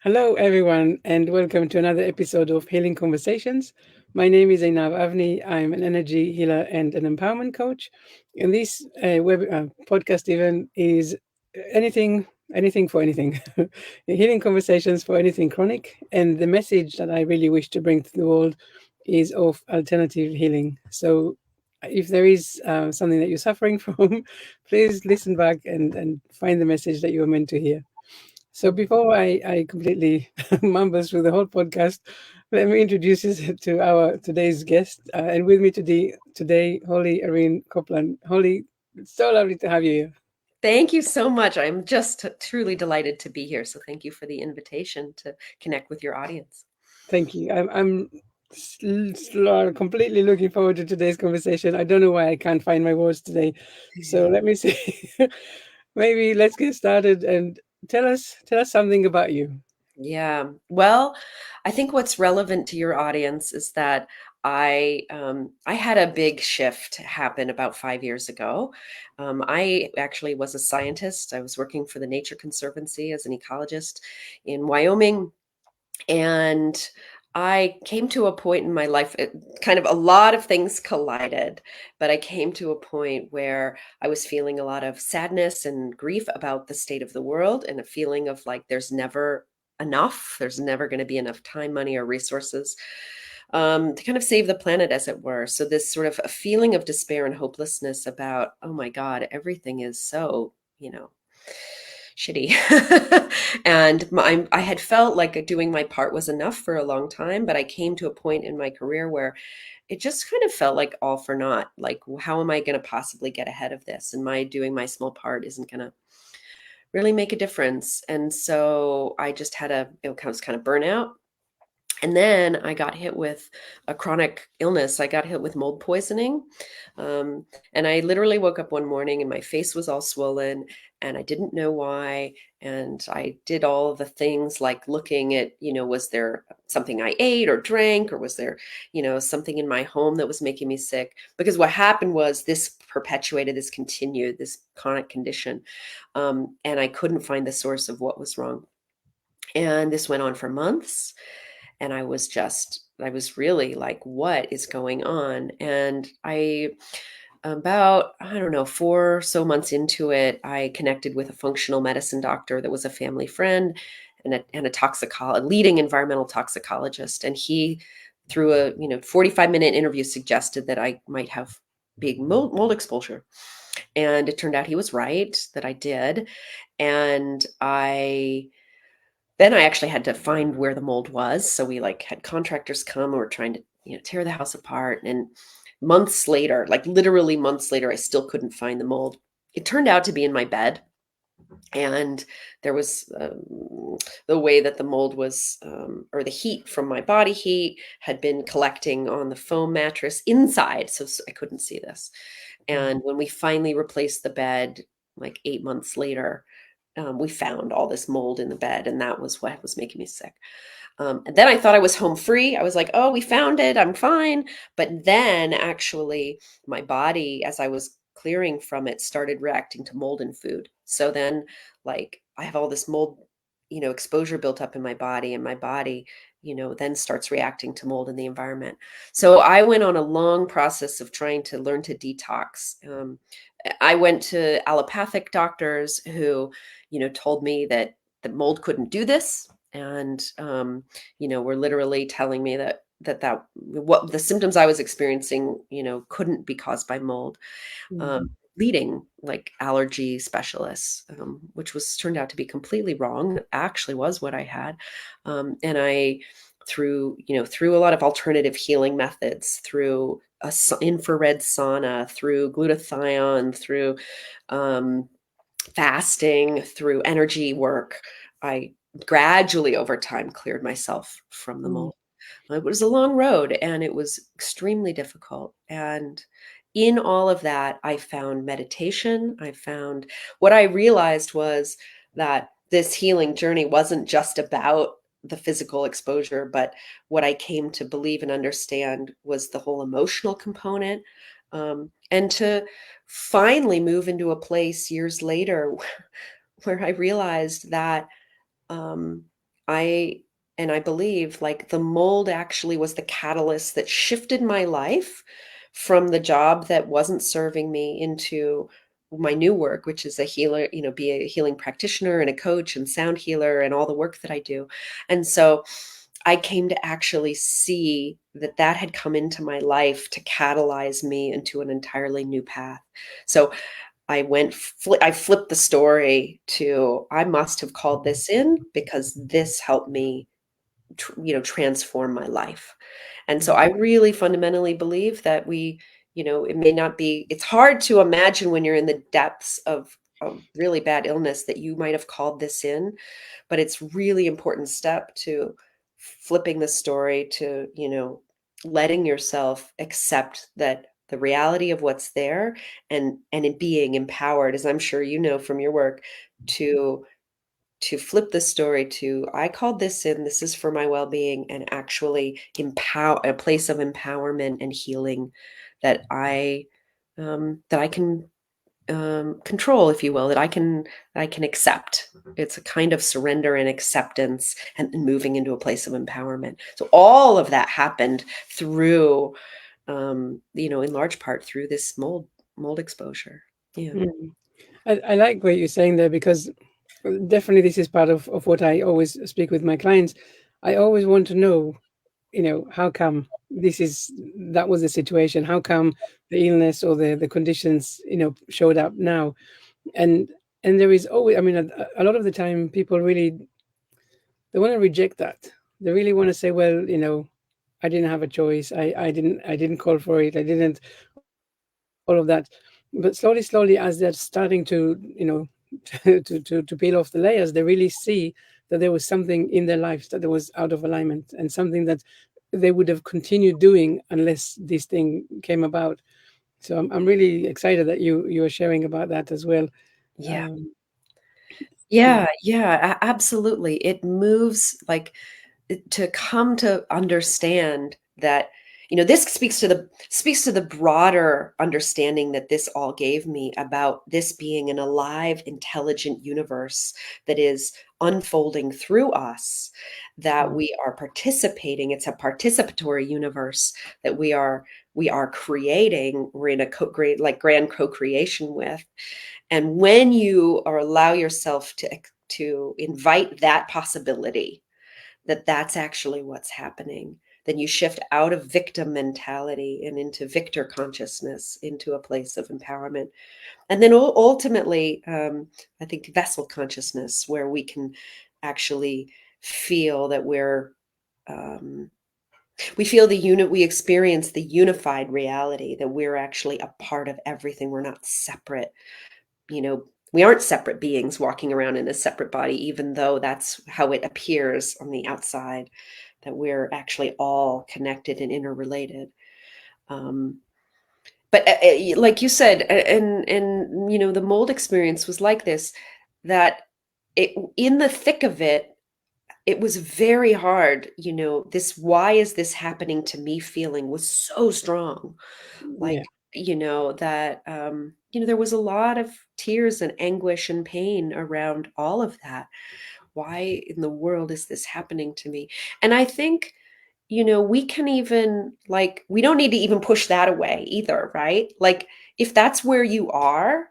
Hello, everyone, and welcome to another episode of Healing Conversations. My name is Einab Avni. I'm an energy healer and an empowerment coach. And this podcast event is anything for anything. Healing conversations for anything chronic. And the message that I really wish to bring to the world is of alternative healing. So if there is something that you're suffering from, please listen back and find the message that you were meant to hear. So before I completely mumble through the whole podcast, let me introduce you to our today's guest. And with me today, Holly Erin Copeland. Holly, it's so lovely to have you here. Thank you so much. I'm just truly delighted to be here. So thank you for the invitation to connect with your audience. Thank you. Completely looking forward to today's conversation. I don't know why I can't find my words today. So let me see. Maybe let's get started and tell us something about you. Yeah. Well, I think what's relevant to your audience is that I had a big shift happen about 5 years ago. I actually was a scientist. I was working for the Nature Conservancy as an ecologist in Wyoming. And I came to a point in my life, kind of a lot of things collided, but I came to a point where I was feeling a lot of sadness and grief about the state of the world and a feeling of like there's never enough, there's never going to be enough time, money, or resources to kind of save the planet, as it were. So, this sort of a feeling of despair and hopelessness about, oh my God, everything is so, shitty. And I had felt like doing my part was enough for a long time, but I came to a point in my career where it just kind of felt like all for naught. Like, how am I going to possibly get ahead of this? And my doing my small part isn't going to really make a difference. And so I just had it was kind of burnout. And then I got hit with a chronic illness. I got hit with mold poisoning. Um, and I literally woke up one morning and my face was all swollen and I didn't know why. And I did all of the things like looking at, was there something I ate or drank, or was there, something in my home that was making me sick? Because what happened was this perpetuated, this continued, this chronic condition. And I couldn't find the source of what was wrong. And this went on for months. And I was really like, what is going on? And about, I don't know, 4 or so months into it, I connected with a functional medicine doctor that was a family friend and a leading environmental toxicologist. And he, through a 45-minute interview, suggested that I might have big mold exposure. And it turned out he was right, that I did. And then I actually had to find where the mold was. So we like had contractors come and were trying to, tear the house apart. And months later, like literally months later, I still couldn't find the mold. It turned out to be in my bed. And there was the way that the mold was, or the heat from my body heat had been collecting on the foam mattress inside. So I couldn't see this. And when we finally replaced the bed, like 8 months later, we found all this mold in the bed, and that was what was making me sick. And then I thought I was home free. I was like, oh, we found it. I'm fine. But then actually, my body, as I was clearing from it, started reacting to mold in food. So then, like, I have all this mold, exposure built up in my body, and my body, then starts reacting to mold in the environment. So I went on a long process of trying to learn to detox. I went to allopathic doctors who, told me that the mold couldn't do this. And, were literally telling me that what the symptoms I was experiencing, couldn't be caused by mold. Mm. Leading like allergy specialists, which was turned out to be completely wrong. It actually was what I had. And I, through a lot of alternative healing methods, through infrared sauna, through glutathione, through um, fasting, through energy work, I gradually over time cleared myself from the Mm. mold. It was a long road and it was extremely difficult. And in all of that, I found meditation. I found what I realized was that this healing journey wasn't just about the physical exposure, but what I came to believe and understand was the whole emotional component. And to finally move into a place years later where I realized that um, I and I believe like the mold actually was the catalyst that shifted my life from the job that wasn't serving me into my new work, which is a healer, be a healing practitioner and a coach and sound healer and all the work that I do. And so I came to actually see that that had come into my life to catalyze me into an entirely new path. So I flipped the story to, I must have called this in because this helped me transform my life. And so I really fundamentally believe that it may not be, it's hard to imagine when you're in the depths of a really bad illness that you might have called this in, but it's really important step to flipping the story to, letting yourself accept that the reality of what's there, and it being empowered, as I'm sure you know from your work, to flip the story to, I called this in, this is for my well-being, and actually empower, a place of empowerment and healing that I can control, if you will, that I can accept. It's a kind of surrender and acceptance, and moving into a place of empowerment. So all of that happened through, in large part through this mold exposure. Yeah. Mm. I like what you're saying there, because definitely this is part of what I always speak with my clients. I always want to know, how come that was the situation? How come the illness or the conditions, showed up now? And there is always, I mean, a lot of the time people really, they want to reject that. They really want to say, well, I didn't have a choice. I didn't call for it. I didn't, all of that. But slowly, as they're starting to, to peel off the layers, they really see that there was something in their lives that was out of alignment, and something that they would have continued doing unless this thing came about. So I'm really excited that you are sharing about that as well. Yeah. Um, yeah. Yeah, absolutely. It moves like to come to understand that, this speaks to the broader understanding that this all gave me about this being an alive, intelligent universe that is unfolding through us, that Mm. we are participating. It's a participatory universe that we are creating. We're in a great, like, grand co-creation with. And when you allow yourself to invite that possibility, that that's actually what's happening, then you shift out of victim mentality and into victor consciousness, into a place of empowerment. And then ultimately, I think vessel consciousness, where we can actually feel that um, we feel we experience the unified reality, that we're actually a part of everything. We're not separate. We aren't separate beings walking around in a separate body, even though that's how it appears on the outside, that we're actually all connected and interrelated. Um, but like you said, and the mold experience was like this, that in the thick of it, it was very hard. This, why is this happening to me, feeling was so strong. Yeah. Like, that, there was a lot of tears and anguish and pain around all of that. Why in the world is this happening to me? And I think, we can even, like, we don't need to even push that away either, right? Like, if that's where you are,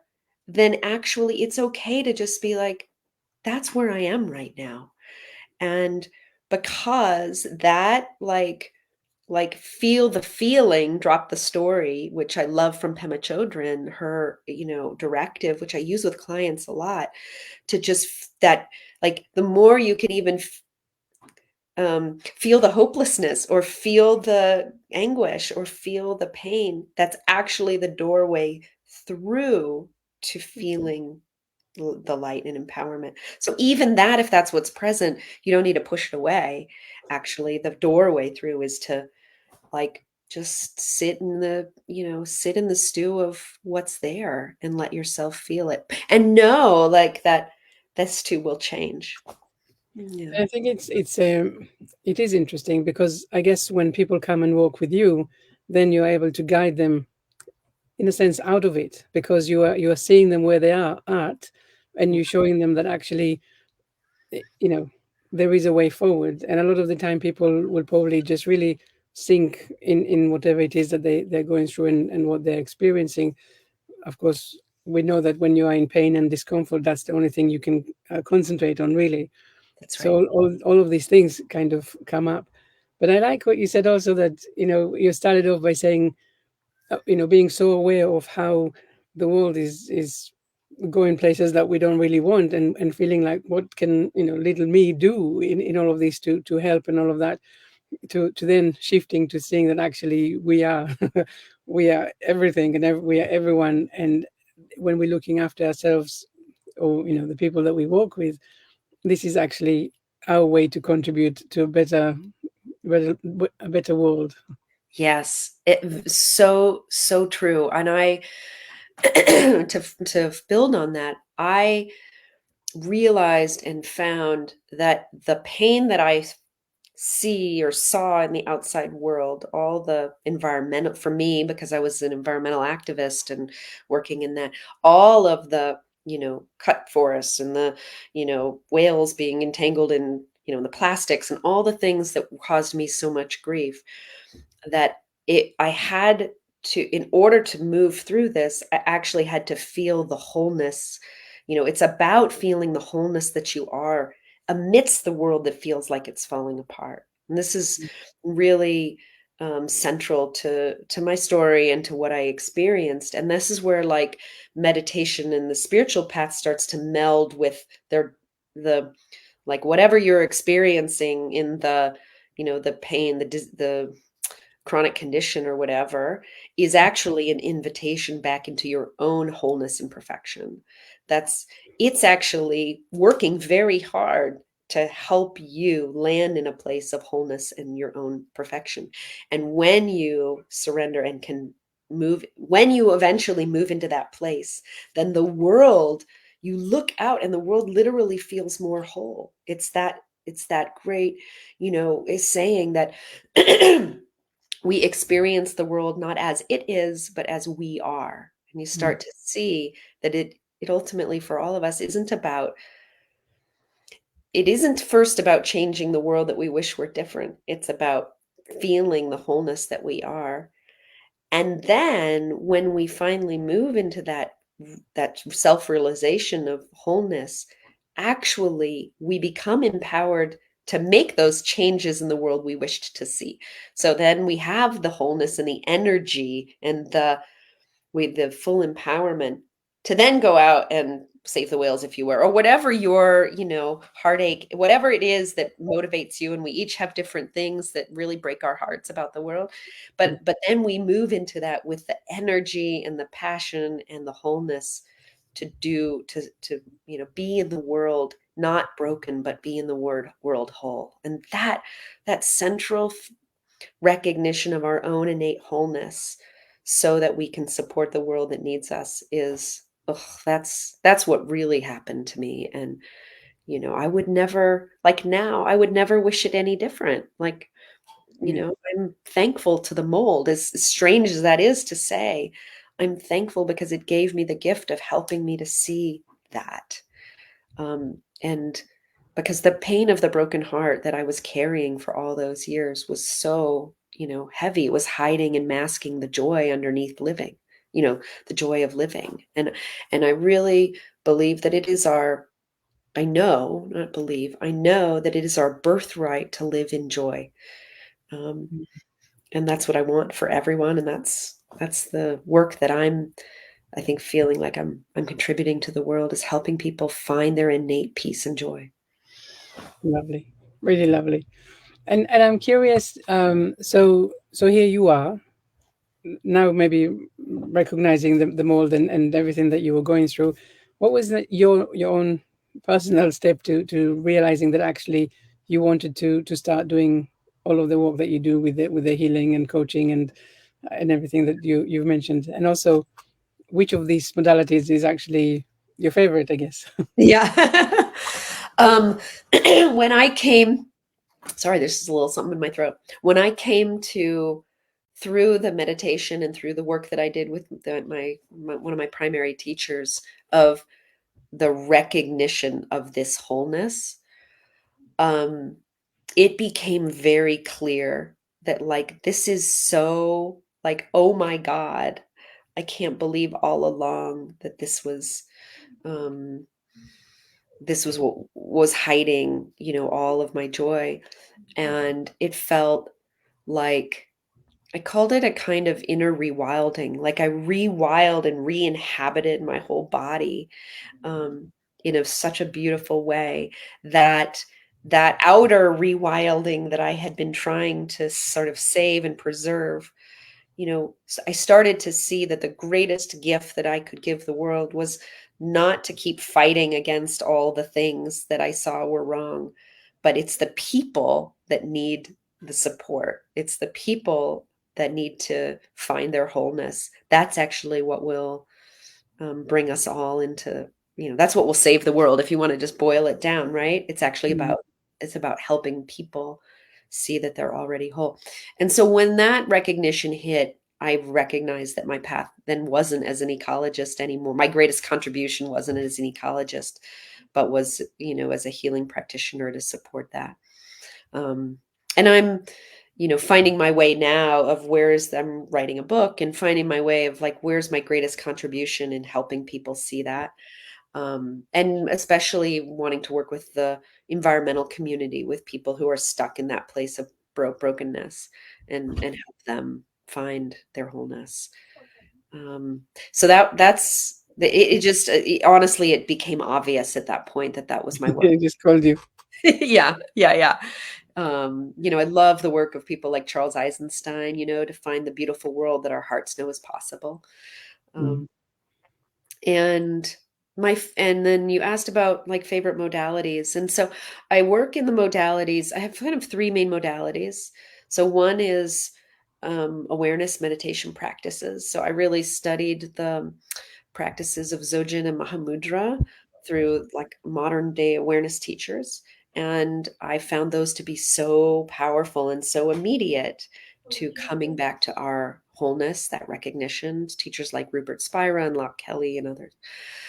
then actually it's okay to just be like, that's where I am right now. And because that, feel the feeling, drop the story, which I love from Pema Chodron, her, directive, which I use with clients a lot, to just that, like, the more you can even feel the hopelessness, or feel the anguish, or feel the pain, that's actually the doorway through to feeling the light and empowerment. So even that, if that's what's present, you don't need to push it away. Actually, the doorway through is to, like, just sit in the stew of what's there, and let yourself feel it, and know, like, that this too will change. Yeah. I think it is interesting, because I guess when people come and walk with you, then you're able to guide them in a sense out of it, because you are seeing them where they are at, and you're showing them that actually, you know there is a way forward. And a lot of the time people will probably just really sink in whatever it is that they're going through and what they're experiencing. Of course, we know that when you are in pain and discomfort, that's the only thing you can concentrate on, really. That's right. So all of these things kind of come up. But I like what you said also, that, you started off by saying, being so aware of how the world is going places that we don't really want, and feeling like, what can, little me do in all of this to help and all of that, to then shifting to seeing that actually we are we are everything, and we are everyone. And when we're looking after ourselves, or the people that we work with, this is actually our way to contribute to better a better world. Yes, so true. And I to build on that, I realized and found that the pain that I see or saw in the outside world, all the environmental, for me, because I was an environmental activist and working in that, all of the, cut forests and the, whales being entangled in, the plastics and all the things that caused me so much grief, that I had to, in order to move through this, I actually had to feel the wholeness. It's about feeling the wholeness that you are amidst the world that feels like it's falling apart. And this is really central to my story and to what I experienced. And this is where, like, meditation and the spiritual path starts to meld with the like whatever you're experiencing in the, the pain, the chronic condition or whatever, is actually an invitation back into your own wholeness and perfection. It's actually working very hard to help you land in a place of wholeness and your own perfection. And when you surrender and can move, when you eventually move into that place, then the world, you look out and the world literally feels more whole. It's that great, is saying that we experience the world not as it is, but as we are. And you start to see that it ultimately, for all of us, it isn't first about changing the world that we wish were different. It's about feeling the wholeness that we are. And then when we finally move into that self-realization of wholeness, actually we become empowered to make those changes in the world we wished to see. So then we have the wholeness and the energy and the full empowerment to then go out and save the whales, if you were, or whatever your, heartache, whatever it is that motivates you. And we each have different things that really break our hearts about the world. But then we move into that with the energy and the passion and the wholeness to be in the world, not broken, but be in the world whole. And that central recognition of our own innate wholeness, so that we can support the world that needs us, is, that's what really happened to me. And I would never, like, now I would never wish it any different. Like, Yeah. I'm thankful to the mold, as strange as that is to say. I'm thankful because it gave me the gift of helping me to see that. And because the pain of the broken heart that I was carrying for all those years was so, heavy. It was hiding and masking the joy underneath living, the joy of living. And I really believe that it is I know, not believe, I know that it is our birthright to live in joy. Um, and that's what I want for everyone. And that's the work that I think, feeling like I'm contributing to the world, is helping people find their innate peace and joy. Lovely, really lovely. And I'm curious. So here you are now, maybe recognizing the mold and everything that you were going through. What was your own personal step to realizing that actually you wanted to start doing all of the work that you do with the healing and coaching and everything that you've mentioned, and also which of these modalities is actually your favorite, I guess? Yeah. um, when I came, sorry, there's just a little something in my throat. When I came through the meditation and through the work that I did with one of my primary teachers, of the recognition of this wholeness, um, it became very clear that like this is so like, oh my God, I can't believe all along that um, this was what was hiding, all of my joy. And it felt like I called it a kind of inner rewilding. Like I rewild and re-inhabited my whole body um, in such a beautiful way that that outer rewilding that I had been trying to sort of save and preserve, I started to see that the greatest gift that I could give the world was not to keep fighting against all the things that I saw were wrong, but it's the people that need the support. It's the people that need to find their wholeness. That's actually what will bring us all into, that's what will save the world. If you want to just boil it down, right? It's about helping people see that they're already whole. And so when that recognition hit, I recognized that my path then wasn't as an ecologist anymore. My greatest contribution wasn't as an ecologist, but was, as a healing practitioner to support that. And I'm, finding my way now of I'm writing a book and finding my way of like, where's my greatest contribution in helping people see that. And especially wanting to work with the environmental community, with people who are stuck in that place of brokenness and help them find their wholeness. So it just honestly, it became obvious at that point that that was my work. I just called you. Yeah, yeah, yeah. I love the work of people like Charles Eisenstein, to find the beautiful world that our hearts know is possible. Mm. Um, and and then you asked about like favorite modalities. And so I work in the modalities. I have kind of three main modalities. So one is awareness meditation practices. So I really studied the practices of Dzogchen and Mahamudra through like modern day awareness teachers. And I found those to be so powerful and so immediate to coming back to our wholeness, that recognition. Teachers like Rupert Spira and Locke Kelly and others.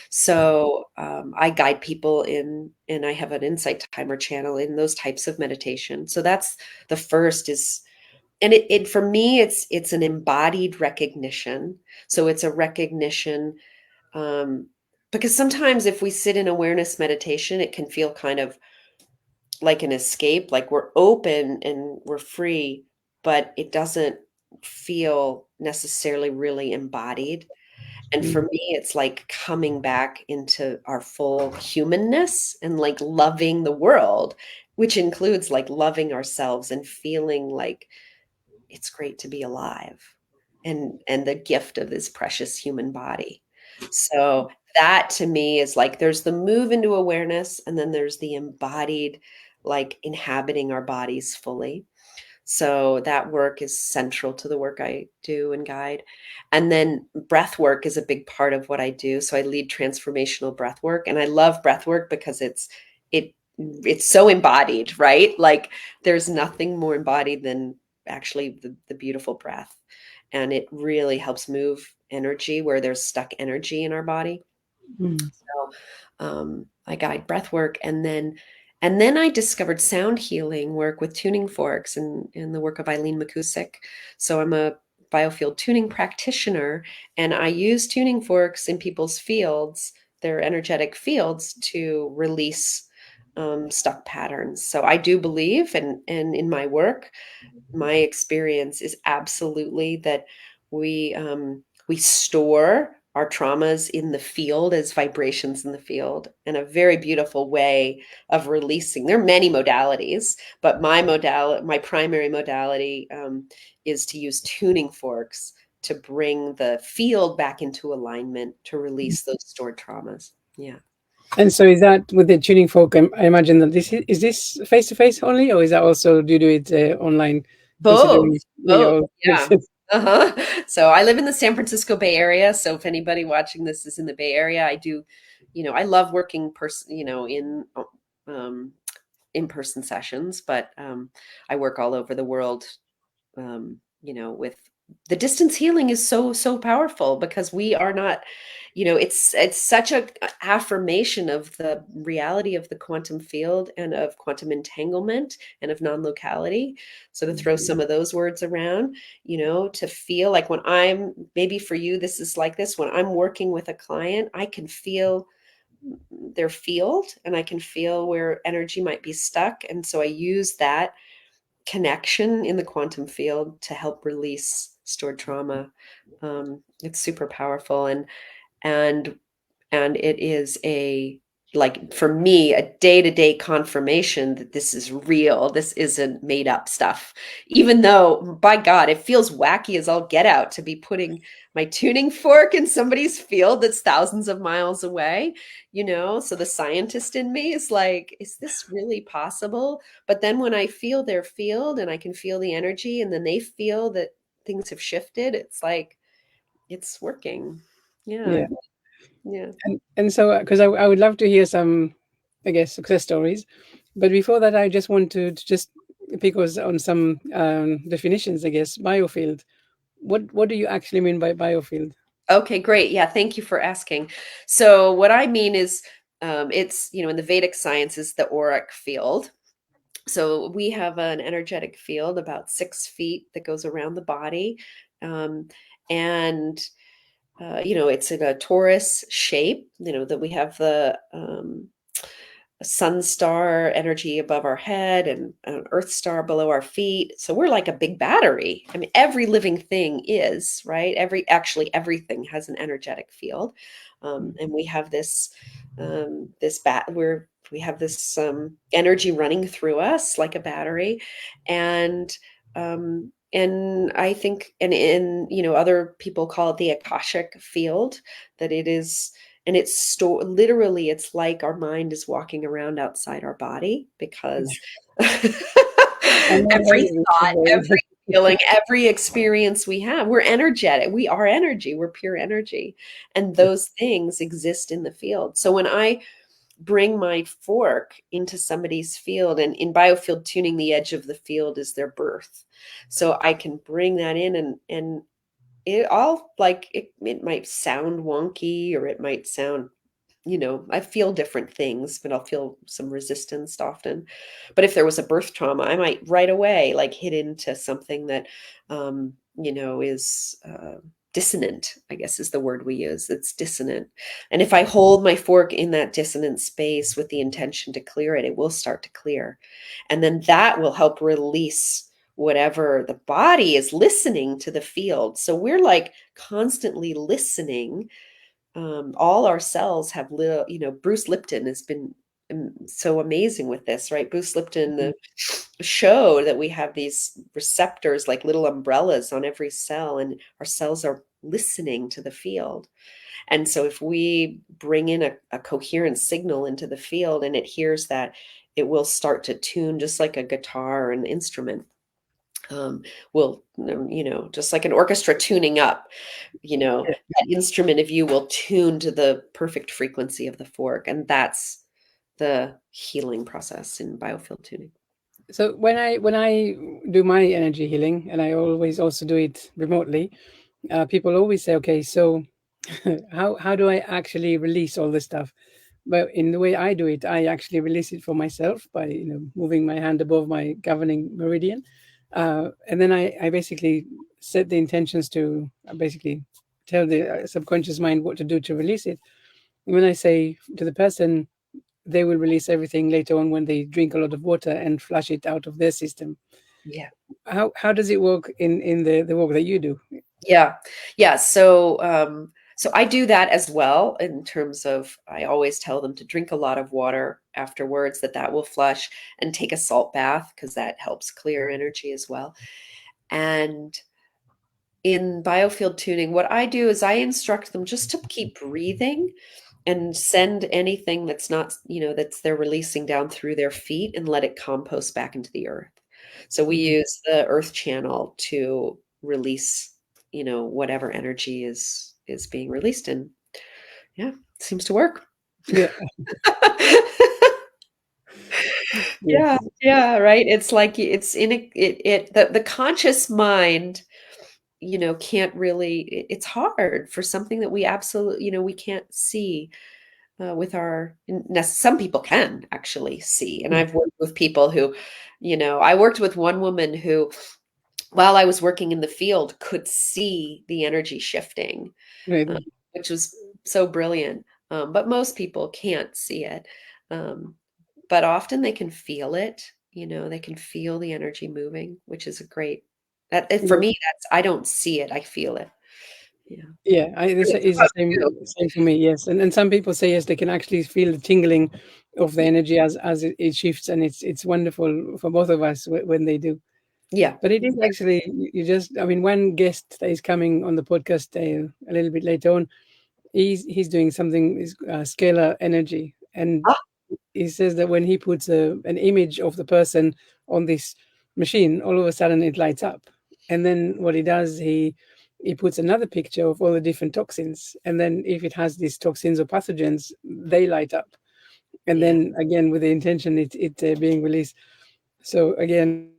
So I guide people and I have an insight timer channel in those types of meditation. So that's the first is, and it for me, it's an embodied recognition. So it's a recognition um, because sometimes if we sit in awareness meditation, it can feel kind of like an escape, like we're open and we're free, but it doesn't feel necessarily really embodied. And for Mm. me, it's like coming back into our full humanness and like loving the world, which includes like loving ourselves and feeling like it's great to be alive and the gift of this precious human body. So that to me is like there's the move into awareness and then there's the embodied like inhabiting our bodies fully. So that work is central to the work I do and guide. And then breath work is a big part of what I do. So I lead transformational breath work and I love breath work because it it's so embodied, right? Like there's nothing more embodied than actually the beautiful breath. And it really helps move energy where there's stuck energy in our body. Mm. So I guide breath work and then I discovered sound healing work with tuning forks and the work of Eileen McCusick. So I'm a Biofield tuning practitioner and I use tuning forks in people's fields, their energetic fields, to release stuck patterns. So I do believe and in my work my experience is absolutely that we store our traumas in the field as vibrations in the field, and a very beautiful way of releasing. There are many modalities, but my primary modality is to use tuning forks to bring the field back into alignment to release those stored traumas. Yeah. And so is that with the tuning fork? I imagine that is this face to face only, or is that also do you do it online? Both, Considering both, your yeah. Uh-huh. So I live in the San Francisco Bay Area. So if anybody watching this is in the Bay Area, I do, I love working um, in-person sessions, but I work all over the world, with the distance healing is so powerful because we are not, it's such a affirmation of the reality of the quantum field and of quantum entanglement and of non-locality. So to throw some of those words around, to feel like when I'm, maybe for you this is like this, when I'm working with a client, I can feel their field and I can feel where energy might be stuck, and so I use that connection in the quantum field to help release stored trauma. It's super powerful, and it is a, like, for me, a day-to-day confirmation that this is real. This isn't made up stuff, even though, by God, it feels wacky as all get out to be putting my tuning fork in somebody's field that's thousands of miles away, so the scientist in me is like, is this really possible? But then when I feel their field and I can feel the energy, and then they feel that things have shifted, it's like it's working. Yeah. Yeah. Yeah. And so, because I would love to hear some, I guess, success stories. But before that, I just want to just pick us on some definitions, I guess. Biofield. What do you actually mean by biofield? Okay, great. Yeah, thank you for asking. So what I mean is, it's, in the Vedic sciences, the auric field. So we have an energetic field about 6 feet that goes around the body. Um, and, it's in a torus shape, that we have the a sun star energy above our head and an earth star below our feet. So we're like a big battery. I mean, every living thing is, right? Everything has an energetic field. And we have this, we have this energy running through us like a battery. And I think, other people call it the Akashic field, that it is, and literally, it's like our mind is walking around outside our body, because every I know I've heard of thought, it. every feeling, every experience we have, we're energetic. We are energy. We're pure energy. And those things exist in the field. So when I bring my fork into somebody's field, and in biofield tuning, the edge of the field is their birth. So I can bring that in, and it might sound wonky, or it might sound, I feel different things, but I'll feel some resistance often. But if there was a birth trauma, I might right away like hit into something that, is dissonant, I guess is the word we use. It's dissonant. And if I hold my fork in that dissonant space with the intention to clear it, it will start to clear. And then that will help release whatever the body is listening to the field. So we're like constantly listening. All our cells have little, Bruce Lipton has been so amazing with this, right? Bruce Lipton, the show that we have these receptors like little umbrellas on every cell, and our cells are listening to the field. And so if we bring in a coherent signal into the field and it hears that, it will start to tune just like a guitar or an instrument. Will, just like an orchestra tuning up, that instrument of you will tune to the perfect frequency of the fork. And that's the healing process in biofield tuning. So when I do my energy healing, and I always also do it remotely, people always say, "Okay, so how do I actually release all this stuff?" But in the way I do it, I actually release it for myself by moving my hand above my governing meridian, and then I basically set the intentions to basically tell the subconscious mind what to do to release it. And when I say to the person, they will release everything later on when they drink a lot of water and flush it out of their system. Yeah. How does it work in the work that you do? Yeah. Yeah. So I do that as well, in terms of, I always tell them to drink a lot of water afterwards, that will flush, and take a salt bath, because that helps clear energy as well. And in biofield tuning, what I do is I instruct them just to keep breathing and send anything that's not, that's they're releasing down through their feet, and let it compost back into the earth. So we use the earth channel to release, whatever energy is being released. And yeah, it seems to work. Yeah, yeah, Yeah, right. It's like it's in the conscious mind can't really, it's hard for something that we absolutely, we can't see with some people can actually see. And Mm. I've worked with people who, I worked with one woman who, while I was working in the field, could see the energy shifting, um, Really. which was so brilliant. But most people can't see it. Um, but often they can feel it, they can feel the energy moving, which is a great, for Yeah. me, I don't see it, I feel it. Yeah. Yeah, It's it's the about you. same for me. Yes, and some people say yes, they can actually feel the tingling of the energy as it shifts, and it's wonderful for both of us when they do. Yeah. But it is actually you just I mean, one guest that is coming on the podcast a little bit later on, he's doing something is scalar energy, and Ah, he says that when he puts an image of the person on this machine, all of a sudden it lights up. And then what he does, he puts another picture of all the different toxins, and then if it has these toxins or pathogens, they light up. And yeah. then again, with the intention, it being released. So again,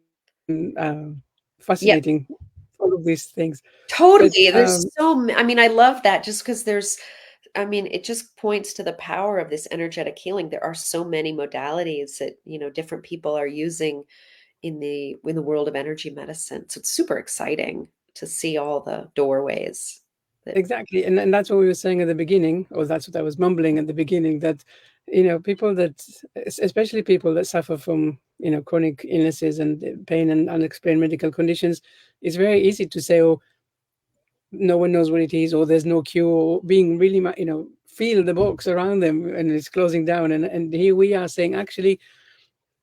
fascinating, Yeah. all of these things. But Totally. I mean, I love that just because it just points to the power of this energetic healing. There are so many modalities that, different people are using in the world of energy medicine. So it's super exciting to see all the doorways that, exactly, and that's what we were saying at the beginning, or that's what I was mumbling at the beginning, that people that especially people that suffer from chronic illnesses and pain and unexplained medical conditions, it's very easy to say, oh, no one knows what it is, or there's no cure, or being really feel the box around them and it's closing down, and here we are saying, actually,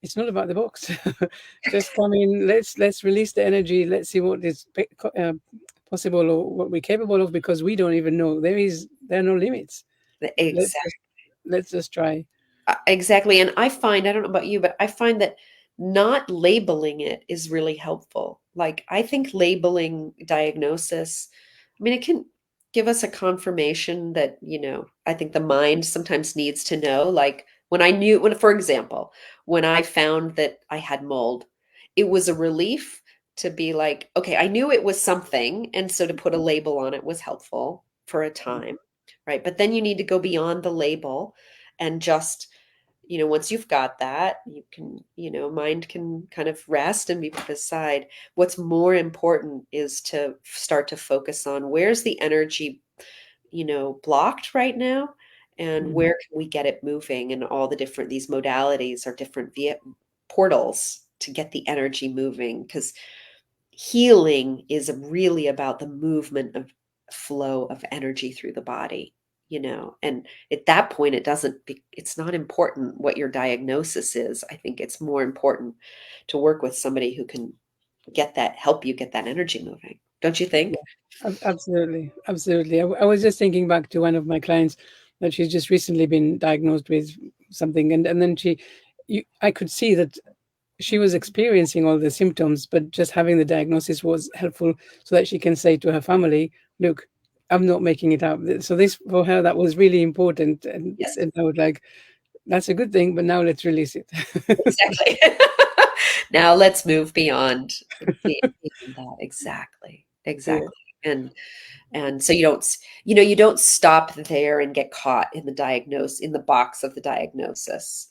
it's not about the box. Just come in, let's release the energy, let's see what is possible or what we're capable of, because we don't even know. There are no limits. let's exactly. just let's just try. Exactly. And I don't know about you, but I find that not labeling it is really helpful. Like, I think labeling diagnosis, it can give us a confirmation that, I think the mind sometimes needs to know. Like, for example, when I found that I had mold, it was a relief to be like, okay, I knew it was something. And so to put a label on it was helpful for a time, right? But then you need to go beyond the label and just, once you've got that, you can, mind can kind of rest and be put aside. What's more important is to start to focus on where's the energy, blocked right now, and Mhm. where can we get it moving. And all these modalities are different via portals to get the energy moving, because healing is really about the movement of flow of energy through the body, and at that point it's not important what your diagnosis is. I think it's more important to work with somebody who can help you get that energy moving, don't you think? Yeah, absolutely, absolutely. I was just thinking back to one of my clients that she's just recently been diagnosed with something, and then I could see that she was experiencing all the symptoms, but just having the diagnosis was helpful, so that she can say to her family, "Look, I'm not making it up." So this for her, that was really important, Yes, and I was like, "That's a good thing," but now let's release it. exactly. Now let's move beyond that. Exactly, Yeah, exactly. And so you don't stop there and get caught in the box of the diagnosis,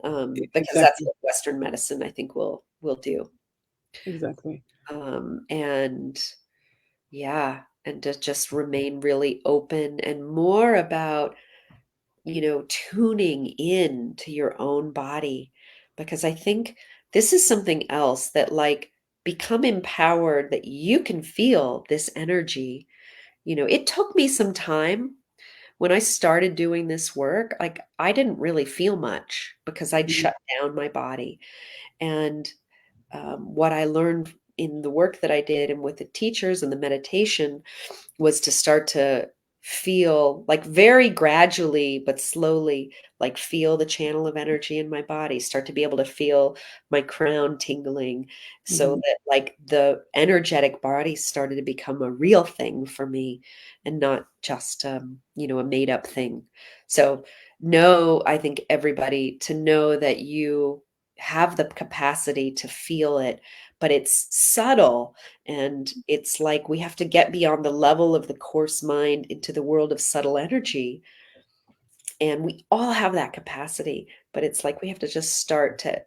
because that's exactly, what Western medicine, I think, will do. exactly. And yeah, and to just remain really open and more about, tuning in to your own body, because I think this is something else that, like, become empowered that you can feel this energy. It took me some time when I started doing this work. Like, I didn't really feel much because I'd Mhm, shut down my body. And what I learned in the work that I did and with the teachers and the meditation was to start to feel, like, very gradually but slowly, like, feel the channel of energy in my body, start to be able to feel my crown tingling, so mhm. that, like, the energetic body started to become a real thing for me and not just a made up thing. So no, I think everybody to know that you have the capacity to feel it, but it's subtle. And it's like we have to get beyond the level of the coarse mind into the world of subtle energy. And we all have that capacity, but it's like we have to just start to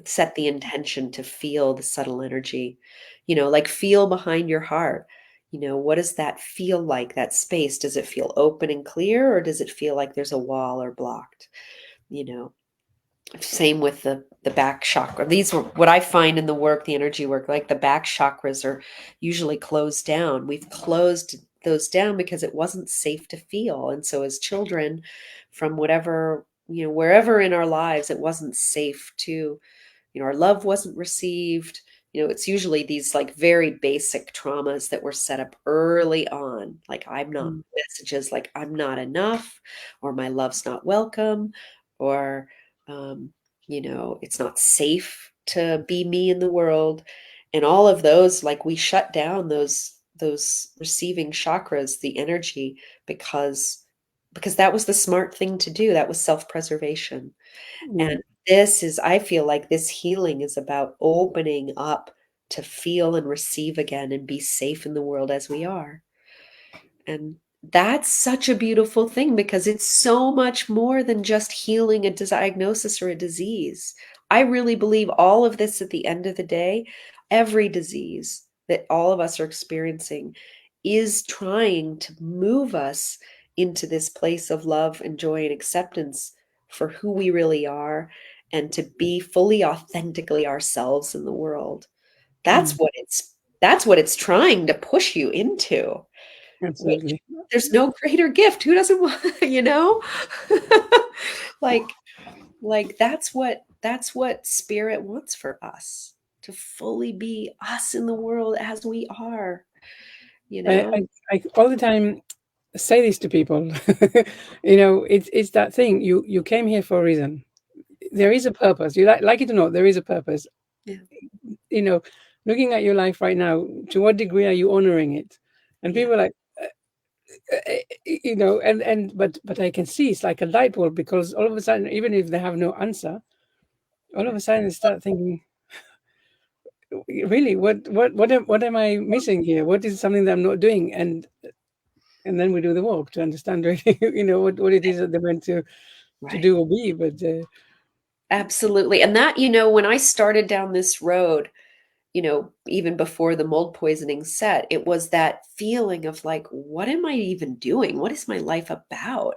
set the intention to feel the subtle energy, like feel behind your heart. What does that feel like, that space? Does it feel open and clear, or does it feel like there's a wall or blocked? You know, Same with the back chakra. These were what I find in the work, the energy work, like the back chakras are usually closed down. We've closed those down because it wasn't safe to feel. And so as children, from whatever, wherever in our lives, it wasn't safe to, our love wasn't received. It's usually these like very basic traumas that were set up early on. Like messages like I'm not enough, or my love's not welcome, or um, it's not safe to be me in the world. And all of those, like we shut down those receiving chakras, the energy, because that was the smart thing to do. That was self-preservation. Yeah. And I feel like this healing is about opening up to feel and receive again and be safe in the world as we are. And that's such a beautiful thing because it's so much more than just healing a diagnosis or a disease. I really believe all of this at the end of the day, every disease that all of us are experiencing is trying to move us into this place of love and joy and acceptance for who we really are and to be fully authentically ourselves in the world. That's Mm. what it's trying to push you into. Which Absolutely. there's no greater gift. Who doesn't want, Like that's what spirit wants for us, to fully be us in the world as we are, you I, know? I, I all the time say this to people. It's that thing. You came here for a reason. There is a purpose. You like it or not, there is a purpose. Yeah, You know, Looking at your life right now, to what degree are you honoring it? And yeah, people are like, but I can see it's like a light bulb, because all of a sudden, even if they have no answer, all of yeah. a sudden they start thinking, really, what am I missing here? What is something that I'm not doing? And then we do the work to understand really, what it is that they're meant to Right. do or be. But Absolutely. And that, when I started down this road, even before the mold poisoning set, it was that feeling of like, what am I even doing? What is my life about?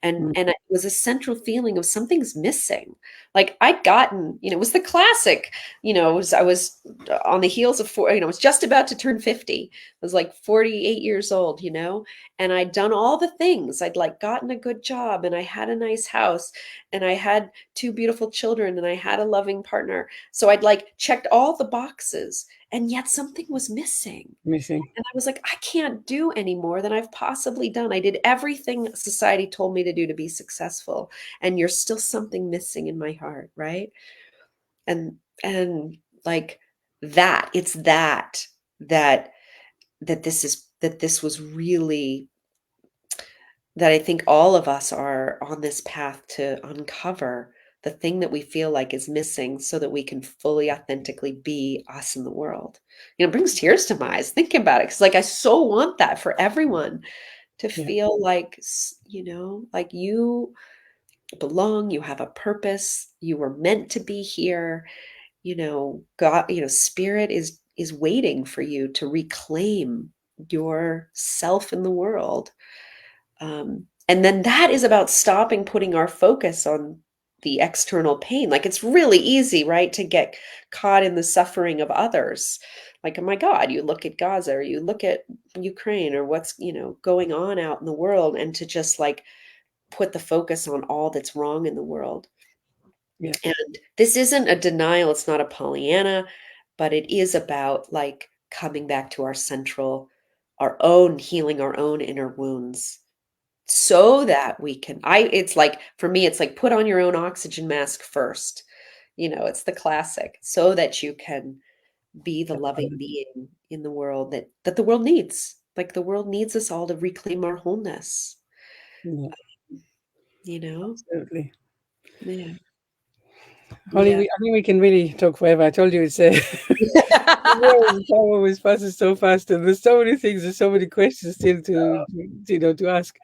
mm, And it was a central feeling of something's missing. Like I'd gotten, it was the classic, I was on the heels of I was just about to turn 50. I was like 48 years old, and I'd done all the things. I'd like gotten a good job, and I had a nice house, and I had two beautiful children, and I had a loving partner. So I'd like checked all the boxes, and yet something was missing. missing. And I was like, I can't do any more than I've possibly done. I did everything society told me to do to be successful, and you're still something missing in my heart, right? And like that, it's that that this was really, that I think all of us are on this path to uncover the thing that we feel like is missing so that we can fully authentically be us in the world. It brings tears to my eyes thinking about it, because like I so want that for everyone to Yeah, feel like, like you belong, you have a purpose, you were meant to be here, God, spirit is waiting for you to reclaim yourself in the world. And then that is about stopping putting our focus on the external pain. Like it's really easy, right, to get caught in the suffering of others. Like, oh my God, you look at Gaza or you look at Ukraine or what's, going on out in the world, and to just like put the focus on all that's wrong in the world. yeah, And this isn't a denial, it's not a Pollyanna, but it is about like coming back to our own healing, our own inner wounds, so that we can it's like, for me, it's like put on your own oxygen mask first. It's the classic, so that you can be the loving being in the world that the world needs. Like the world needs us all to reclaim our wholeness, yeah, you know? absolutely. Yeah. Holly, Yeah. I think we can really talk forever. I told you it's the time always passes so fast, and there's so many things, there's so many questions still to ask.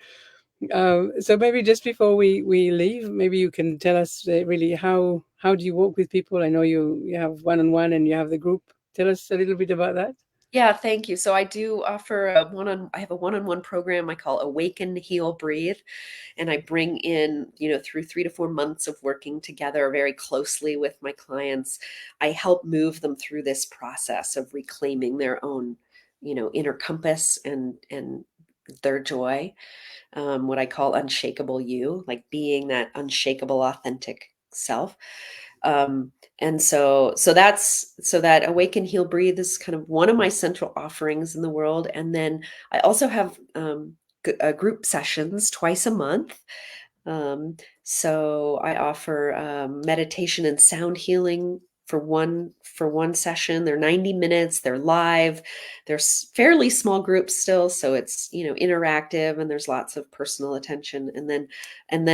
So maybe just before we leave, maybe you can tell us really how do you work with people? I know you have one-on-one and you have the group. Tell us a little bit about that. Yeah, thank you. So I do offer I have a one-on-one program I call Awaken, Heal, Breathe. And I bring in, through 3 to 4 months of working together very closely with my clients, I help move them through this process of reclaiming their own, inner compass and their joy, what I call unshakable you, like being that unshakable, authentic self. And so that Awaken, Heal, Breathe is kind of one of my central offerings in the world. And then I also have group sessions twice a month. So I offer meditation and sound healing for one session. They're 90 minutes. They're live. They're fairly small groups still, so it's interactive, and there's lots of personal attention. And then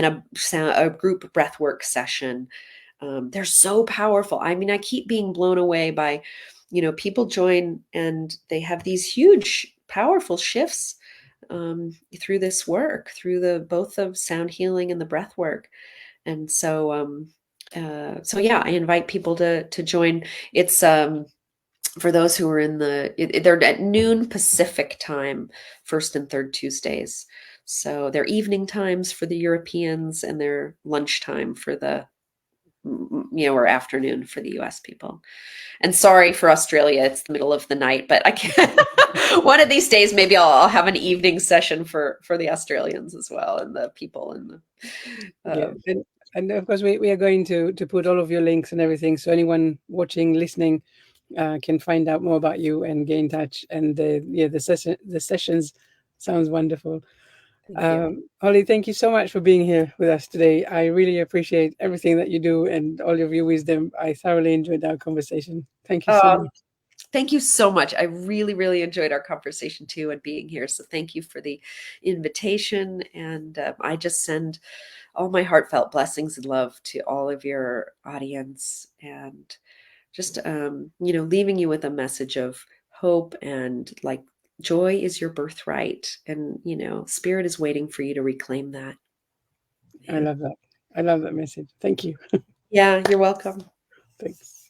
a group breathwork session. They're so powerful. I mean, I keep being blown away by, people join and they have these huge, powerful shifts through this work, through both of sound healing and the breath work. And so yeah, I invite people to join. It's for those who are they're at noon Pacific time, first and third Tuesdays. So they're evening times for the Europeans, and they're lunchtime for or afternoon for the US people. And sorry for Australia, it's the middle of the night, but I can't. One of these days, maybe I'll have an evening session for the Australians as well, and the people in the. Yeah, and of course we are going to put all of your links and everything, so anyone watching, listening, can find out more about you and get in touch. And yeah, the sessions sounds wonderful. Thank you. Holly, thank you so much for being here with us today. I really appreciate everything that you do and all of your wisdom. I thoroughly enjoyed our conversation. Thank you so Oh, much. thank you so much. I really, really enjoyed our conversation too, and being here. So thank you for the invitation. And I just send all my heartfelt blessings and love to all of your audience, and just leaving you with a message of hope, and like, joy is your birthright, and spirit is waiting for you to reclaim that. I Yeah. love that. I love that message. Thank you. Yeah, you're welcome. Thanks.